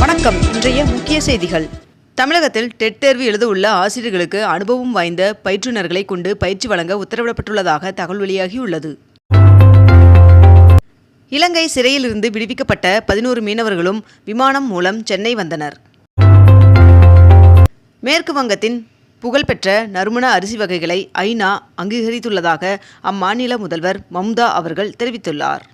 வணக்கம். இன்றைய முக்கிய செய்திகள். தமிழகத்தில் டெட் தேர்வு எழுத உள்ள ஆசிரியர்களுக்கு அனுபவம் வாய்ந்த பயிற்றுனர்களை கொண்டு பயிற்சி வழங்க உத்தரவிடப்பட்டுள்ளதாக தகவல் வெளியாகியுள்ளது. இலங்கை சிறையிலிருந்து விடுவிக்கப்பட்ட 11 மீனவர்களும் விமானம் மூலம் சென்னை வந்தனர். மேற்கு வங்கத்தின் புகழ்பெற்ற நறுமண அரிசி வகைகளை ஐநா அங்கீகரித்துள்ளதாக அம்மாநில முதல்வர் மம்தா அவர்கள் தெரிவித்துள்ளார்.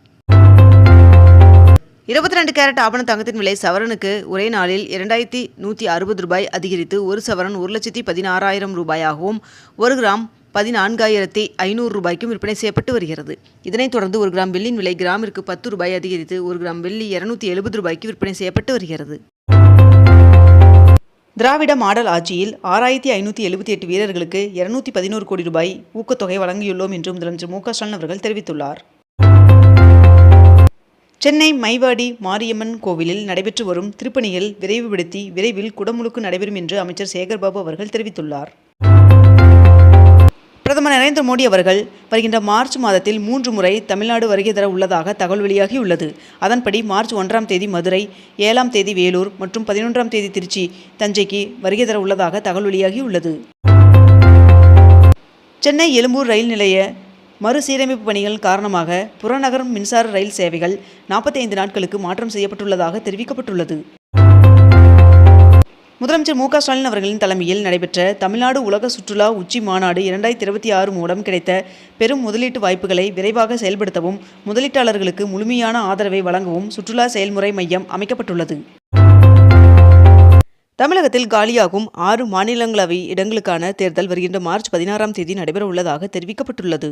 22 கேரட் ஆபண தங்கத்தின் விலை சவரனுக்கு ஒரே நாளில் 2160 ரூபாய் அதிகரித்து ஒரு சவரன் 1,16,000 ரூபாயாகவும் 1 கிராம் 14,500 ரூபாய்க்கும் விற்பனை செய்யப்பட்டு வருகிறது. இதனைத் தொடர்ந்து 1 கிராம் வெள்ளியின் விலை கிராமிற்கு 10 ரூபாய் அதிகரித்து 1 கிராம் வெள்ளி 270 ரூபாய்க்கு விற்பனை செய்யப்பட்டு வருகிறது. திராவிட மாடல் ஆட்சியில் 6,578 வீரர்களுக்கு 211 கோடி ரூபாய் ஊக்கத்தொகை வழங்கியுள்ளோம் என்று முதலமைச்சர் மு க ஸ்டாலின் அவர்கள் தெரிவித்துள்ளார். சென்னை மைவாடி மாரியம்மன் கோவிலில் நடைபெற்று வரும் திருப்பணிகள் விரைவுபடுத்தி விரைவில் குடமுழுக்கு நடைபெறும் என்று அமைச்சர் சேகர்பாபு அவர்கள் தெரிவித்துள்ளார். பிரதமர் நரேந்திர மோடி அவர்கள் வருகின்ற மார்ச் மாதத்தில் 3 முறை தமிழ்நாடு வருகை தர உள்ளதாக தகவல் வெளியாகியுள்ளது. அதன்படி மார்ச் 1ஆம் தேதி மதுரை, 7ஆம் தேதி வேலூர் மற்றும் 11ஆம் தேதி திருச்சி, தஞ்சைக்கு வருகை தர உள்ளதாக தகவல் வெளியாகியுள்ளது. சென்னை எழும்பூர் ரயில் நிலைய மறுசீரமைப்பு பணிகள் காரணமாக புறநகர் மின்சார ரயில் சேவைகள் 45 நாட்களுக்கு மாற்றம் செய்யப்பட்டுள்ளதாக தெரிவிக்கப்பட்டுள்ளது. முதலமைச்சர் மு க ஸ்டாலின் அவர்களின் தலைமையில் நடைபெற்ற தமிழ்நாடு உலக சுற்றுலா உச்சி மாநாடு 2026 மூலம் கிடைத்த பெரும் முதலீட்டு வாய்ப்புகளை விரைவாக செயல்படுத்தவும் முதலீட்டாளர்களுக்கு முழுமையான ஆதரவை வழங்கவும் சுற்றுலா செயல்முறை மையம் அமைக்கப்பட்டுள்ளது. தமிழகத்தில் காலியாகும் 6 மாநிலங்களவை இடங்களுக்கான தேர்தல் வருகின்ற மார்ச் 16ஆம் தேதி நடைபெற உள்ளதாக தெரிவிக்கப்பட்டுள்ளது.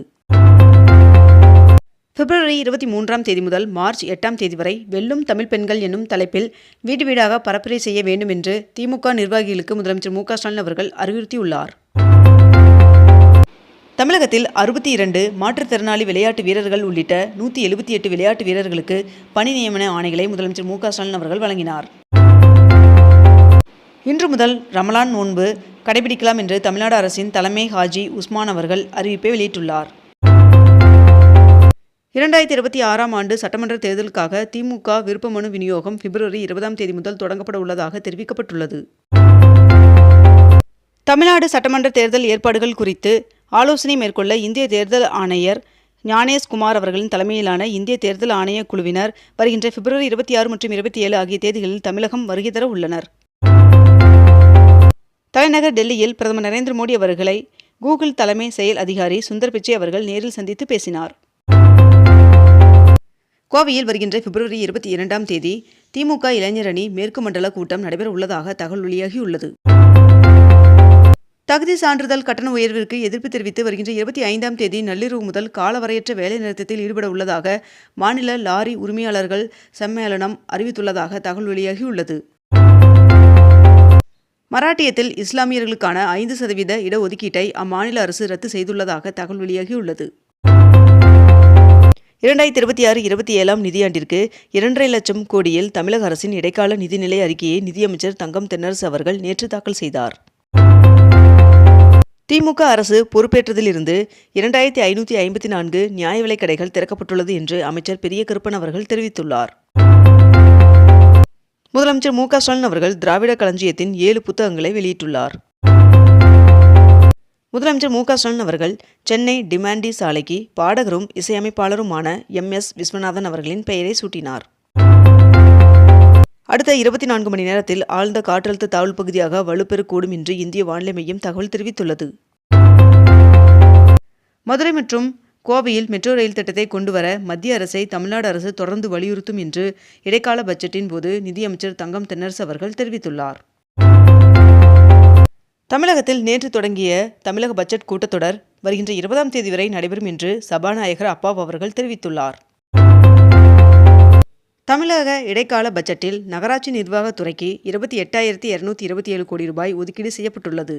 பிப்ரவரி 23ஆம் தேதி முதல் மார்ச் 8ஆம் தேதி வரை வெல்லும் தமிழ் பெண்கள் என்னும் தலைப்பில் வீடு வீடாக பரப்புரை செய்ய வேண்டும் என்று திமுக நிர்வாகிகளுக்கு முதலமைச்சர் மு க ஸ்டாலின் அவர்கள் அறிவுறுத்தியுள்ளார். தமிழகத்தில் 62 மாற்றுத்திறனாளி விளையாட்டு வீரர்கள் உள்ளிட்ட 178 விளையாட்டு வீரர்களுக்கு பணி நியமன ஆணைகளை முதலமைச்சர் மு க ஸ்டாலின் அவர்கள் வழங்கினார். இன்று முதல் ரமலான் நோன்பு கடைபிடிக்கலாம் என்று தமிழ்நாடு அரசின் தலைமை ஹாஜி உஸ்மான் அவர்கள் அறிவிப்பை வெளியிட்டுள்ளார். 2026ஆம் ஆண்டு சட்டமன்ற தேர்தலுக்காக திமுக விருப்ப மனு விநியோகம் பிப்ரவரி 20ஆம் தேதி முதல் தொடங்கப்பட உள்ளதாக தெரிவிக்கப்பட்டுள்ளது. தமிழ்நாடு சட்டமன்ற தேர்தல் ஏற்பாடுகள் குறித்து ஆலோசனை மேற்கொள்ள இந்திய தேர்தல் ஆணையர் ஞானேஷ் குமார் அவர்களின் தலைமையிலான இந்திய தேர்தல் ஆணைய குழுவினர் வருகின்ற பிப்ரவரி 26 மற்றும் 27 ஆகிய தேதிகளில் தமிழகம் வருகை தர உள்ளனர். தலைநகர் டெல்லியில் பிரதமர் நரேந்திர மோடி அவர்களை கூகுள் தலைமை செயல் அதிகாரி சுந்தர் பிச்சை அவர்கள் நேரில் சந்தித்து பேசினார். கோவையில் வருகின்ற பிப்ரவரி 22ஆம் தேதி திமுக இளைஞர் அணி மேற்கு மண்டல கூட்டம் நடைபெற உள்ளதாக தகவல் வெளியாகியுள்ளது. தகுதி சான்றிதழ் கட்டண உயர்விற்கு எதிர்ப்பு தெரிவித்து வருகின்ற 25ஆம் தேதி நள்ளிரவு முதல் காலவரையற்ற வேலைநிறுத்தத்தில் ஈடுபட உள்ளதாக மாநில லாரி உரிமையாளர்கள் சம்மேளனம் அறிவித்துள்ளதாக தகவல் வெளியாகியுள்ளது. மராட்டியத்தில் இஸ்லாமியர்களுக்கான 5% இடஒதுக்கீட்டை அம்மாநில அரசு ரத்து செய்துள்ளதாக தகவல் வெளியாகியுள்ளது. 2026-27ஆம் நிதியாண்டிற்கு 2.5 லட்சம் கோடியில் தமிழக அரசின் இடைக்கால நிதிநிலை அறிக்கையை நிதியமைச்சர் தங்கம் தென்னரசு அவர்கள் நேற்று தாக்கல் செய்தார். திமுக அரசு பொறுப்பேற்றதிலிருந்து 2554 நியாய விலைக் கடைகள் திறக்கப்பட்டுள்ளது என்று அமைச்சர் பெரிய கருப்பன் அவர்கள் தெரிவித்துள்ளார். முதலமைச்சர் மு க ஸ்டாலின் அவர்கள் திராவிட களஞ்சியத்தின் 7 புத்தகங்களை வெளியிட்டுள்ளார். முதலமைச்சர் மு க ஸ்டாலின் அவர்கள் சென்னை டிமாண்டி சாலைக்கு பாடகரும் இசையமைப்பாளருமான MS விஸ்வநாதன் அவர்களின் பெயரை சூட்டினார். அடுத்த 24 மணி நேரத்தில் ஆழ்ந்த காற்றழுத்த தாழ்வு பகுதியாக வலுப்பெறக்கூடும் என்று இந்திய வானிலை மையம் தகவல் தெரிவித்துள்ளது. மதுரை மற்றும் கோவையில் மெட்ரோ ரயில் திட்டத்தை கொண்டுவர மத்திய அரசை தமிழ்நாடு அரசு தொடர்ந்து வலியுறுத்தும் என்று இடைக்கால பட்ஜெட்டின் போது நிதியமைச்சர் தங்கம் தென்னரசு அவர்கள் தெரிவித்துள்ளார். தமிழகத்தில் நேற்று தொடங்கிய தமிழக பட்ஜெட் கூட்டத்தொடர் வருகின்ற 20ஆம் தேதி வரை நடைபெறும் என்று சபாநாயகர் அப்பாவு அவர்கள் தெரிவித்துள்ளார். தமிழக இடைக்கால பட்ஜெட்டில் நகராட்சி நிர்வாகத்துறைக்கு 28,227 கோடி ரூபாய் ஒதுக்கீடு செய்யப்பட்டுள்ளது.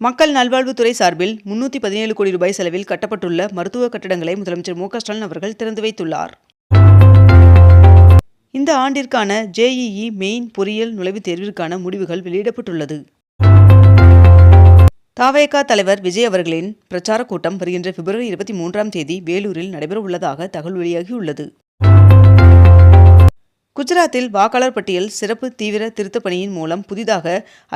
மக்கள் நல்வாழ்வுத்துறை சார்பில் 317 கோடி ரூபாய் செலவில் கட்டப்பட்டுள்ள மருத்துவ கட்டடங்களை முதலமைச்சர் மு க ஸ்டாலின் அவர்கள் திறந்து வைத்துள்ளார். இந்த ஆண்டிற்கான JEE மெயின் பொறியியல் நுழைவுத் தேர்விற்கான முடிவுகள் வெளியிடப்பட்டுள்ளது. தவேக தலைவர் விஜய் அவர்களின் பிரச்சார கூட்டம் வருகின்ற பிப்ரவரி 23ஆம் தேதி வேலூரில் நடைபெற உள்ளதாக தகவல் வெளியாகியுள்ளது. குஜராத்தில் வாக்காளர் பட்டியல் சிறப்பு தீவிர திருத்தப் பணியின் மூலம் புதிதாக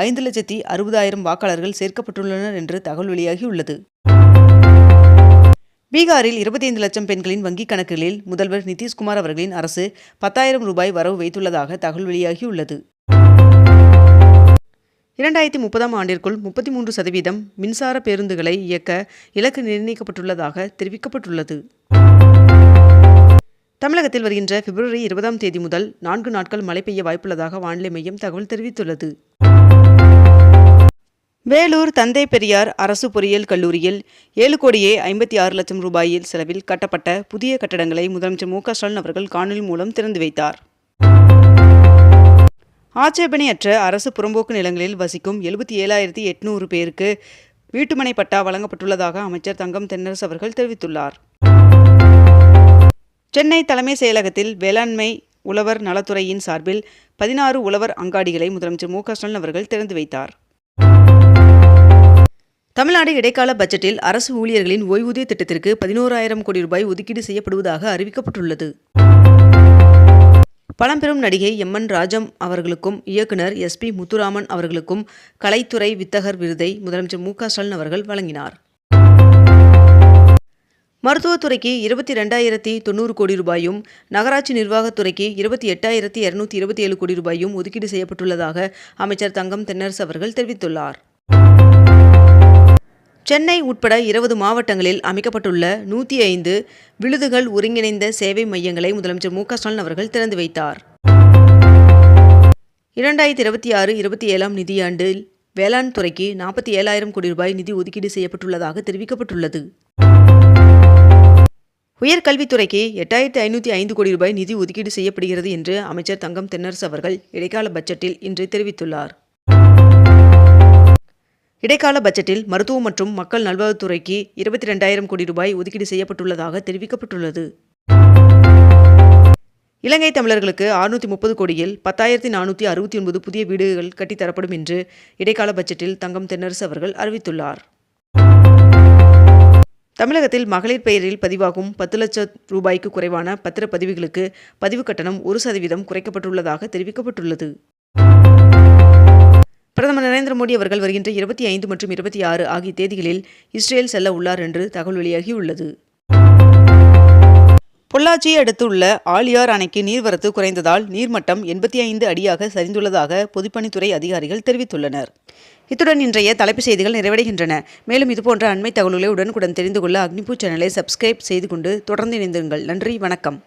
5,60,000 வாக்காளர்கள் சேர்க்கப்பட்டுள்ளனர் என்று தகவல் வெளியாகியுள்ளது. பீகாரில் 25 லட்சம் பெண்களின் வங்கிக் கணக்குகளில் முதல்வர் நிதிஷ்குமார் அவர்களின் அரசு 10,000 ரூபாய் வரவு வைத்துள்ளதாக தகவல் வெளியாகியுள்ளது. 2030ஆம் ஆண்டிற்குள் 33% மின்சார பேருந்துகளை இயக்க இலக்கு நிர்ணயிக்கப்பட்டுள்ளதாக தெரிவிக்கப்பட்டுள்ளது. தமிழகத்தில் வருகின்ற பிப்ரவரி 20ஆம் தேதி முதல் 4 நாட்கள் மழை பெய்ய வாய்ப்புள்ளதாக வானிலை மையம் தகவல் தெரிவித்துள்ளது. வேலூர் தந்தை பெரியார் அரசு பொறியியல் கல்லூரியில் 7,56,00,000 ரூபாயில் செலவில் கட்டப்பட்ட புதிய கட்டடங்களை முதலமைச்சர் மு.க. ஸ்டாலின் அவர்கள் காணொலி மூலம் திறந்து வைத்தார். ஆட்சேபணையற்ற அரசு புறம்போக்கு நிலங்களில் வசிக்கும் 77,800 பேருக்கு வீட்டுமனை பட்டா வழங்கப்பட்டுள்ளதாக அமைச்சர் தங்கம் தென்னரசு அவர்கள் தெரிவித்துள்ளார். சென்னை தலைமை செயலகத்தில் வேளாண்மை உழவர் நலத்துறையின் சார்பில் 16 உழவர் அங்காடிகளை முதலமைச்சர் மு.க. ஸ்டாலின் அவர்கள் திறந்து வைத்தார். தமிழ்நாடு இடைக்கால பட்ஜெட்டில் அரசு ஊழியர்களின் ஓய்வூதிய திட்டத்திற்கு 11,000 கோடி ரூபாய் ஒதுக்கீடு செய்யப்படுவதாக அறிவிக்கப்பட்டுள்ளது. பழம்பெரும் நடிகை எம்.என். ராஜம் அவர்களுக்கும் இயக்குனர் எஸ்.பி. முத்துராமன் அவர்களுக்கும் கலைத்துறை வித்தகர் விருதை முதலமைச்சர் மு.க. ஸ்டாலின் அவர்கள் வழங்கினார். மருத்துவத்துறைக்கு 22,090 கோடி ரூபாயும் நகராட்சி நிர்வாகத்துறைக்கு 28,227 கோடி ரூபாயும் ஒதுக்கீடு செய்யப்பட்டுள்ளதாக அமைச்சர் தங்கம் தென்னரசு அவர்கள் தெரிவித்துள்ளார். சென்னை உட்பட 20 மாவட்டங்களில் அமைக்கப்பட்டுள்ள 105 விழுதுகள் ஒருங்கிணைந்த சேவை மையங்களை முதலமைச்சர் மு.க. ஸ்டாலின் அவர்கள் திறந்து வைத்தார். 2026-27ஆம் நிதியாண்டில் வேளாண் துறைக்கு 47,000 கோடி ரூபாய் நிதி ஒதுக்கீடு செய்யப்பட்டுள்ளதாக தெரிவிக்கப்பட்டுள்ளது. உயர்கல்வித்துறைக்கு 8,505 கோடி ரூபாய் நிதி ஒதுக்கீடு செய்யப்படுகிறது என்று அமைச்சர் தங்கம் தென்னரசு அவர்கள் இடைக்கால பட்ஜெட்டில் இன்று தெரிவித்துள்ளார். இடைக்கால பட்ஜெட்டில் மருத்துவம் மற்றும் மக்கள் நல்வாழ்வுத்துறைக்கு 22,000 கோடி ரூபாய் ஒதுக்கீடு செய்யப்பட்டுள்ளதாக தெரிவிக்கப்பட்டுள்ளது. இலங்கை தமிழர்களுக்கு 630 கோடியில் 10,469 புதிய வீடுகள் கட்டித்தரப்படும் என்று இடைக்கால பட்ஜெட்டில் தங்கம் தென்னரசு அவர்கள் அறிவித்துள்ளார். தமிழகத்தில் மகளிர் பெயரில் பதிவாகும் 10 லட்சம் ரூபாய்க்கு குறைவான பத்திரப்பதிவுகளுக்கு பதிவு கட்டணம் 1% குறைக்கப்பட்டுள்ளதாக தெரிவிக்கப்பட்டுள்ளது. பிரதமர் நரேந்திர மோடி அவர்கள் வருகின்ற 25 மற்றும் 26 ஆகிய தேதிகளில் இஸ்ரேல் செல்ல உள்ளார் என்று தகவல் வெளியாகியுள்ளது. பொள்ளாச்சியை அடுத்துள்ள ஆழியார் அணைக்கு நீர்வரத்து குறைந்ததால் நீர்மட்டம் 85 அடியாக சரிந்துள்ளதாக பொதுப்பணித்துறை அதிகாரிகள் தெரிவித்துள்ளனர். இத்துடன் இன்றைய தலைப்புச் செய்திகள் நிறைவடைகின்றன. மேலும் இதுபோன்ற அண்மை தகவல்களை உடனுக்குடன் தெரிந்து கொள்ள அக்னிபூ சேனலை சப்ஸ்கிரைப் செய்து கொண்டு தொடர்ந்து இணைந்திருங்கள். நன்றி, வணக்கம்.